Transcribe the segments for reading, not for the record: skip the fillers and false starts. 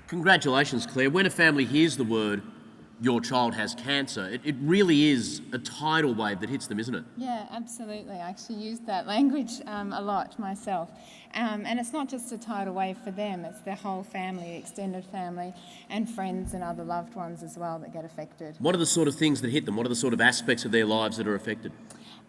Congratulations, Claire. When a family hears the word, your child has cancer, it really is a tidal wave that hits them, isn't it? Yeah, absolutely. I actually used that language a lot myself. And it's not just a tidal wave for them, it's their whole family, extended family, and friends and other loved ones as well that get affected. What are the sort of things that hit them? What are the sort of aspects of their lives that are affected?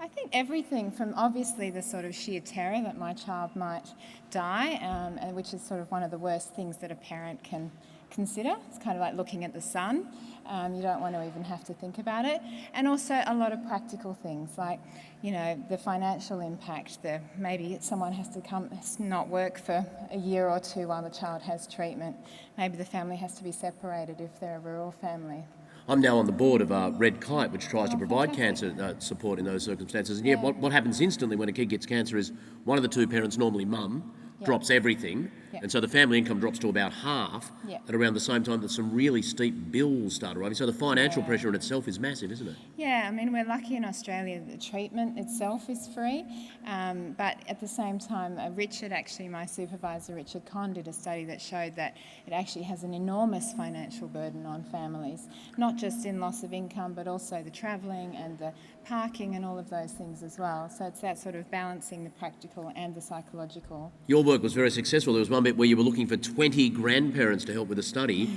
I think everything from obviously the sort of sheer terror that my child might die, and which is sort of one of the worst things that a parent can consider. It's kind of like looking at the sun. You don't want to even have to think about it. And also a lot of practical things like, the financial impact. Maybe someone has to not work for a year or two while the child has treatment. Maybe the family has to be separated if they're a rural family. I'm now on the board of Red Kite, which tries to provide fantastic. cancer support in those circumstances. And what happens instantly when a kid gets cancer is one of the two parents, normally mum, drops everything, and so the family income drops to about half at around the same time that some really steep bills start arriving. So the financial pressure in itself is massive, isn't it? Yeah, I mean, we're lucky in Australia that the treatment itself is free, but at the same time, Richard, actually my supervisor, Richard Conn, did a study that showed that it actually has an enormous financial burden on families, not just in loss of income, but also the travelling and the parking and all of those things as well. So it's that sort of balancing the practical and the psychological. Your work was very successful. There was one bit where you were looking for 20 grandparents to help with a study,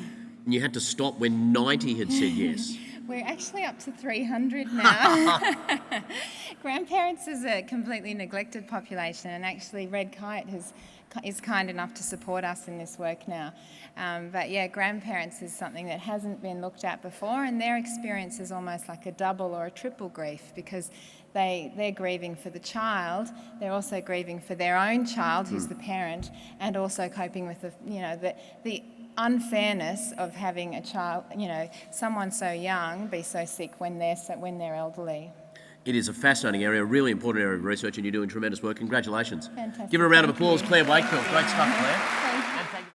and you had to stop when 90 had said yes. We're actually up to 300 now. Grandparents is a completely neglected population, and actually Red Kite is kind enough to support us in this work now. But yeah, grandparents is something that hasn't been looked at before, and their experience is almost like a double or a triple grief, because they're grieving for the child, they're also grieving for their own child, who's the parent, and also coping with the unfairness of having a child, someone so young be so sick when they're elderly. It is a fascinating area, a really important area of research, and you're doing tremendous work. Congratulations. Fantastic. Give her a round of Thank applause, you. Claire Wakefield. Great stuff, Claire. Thank you. And thank you.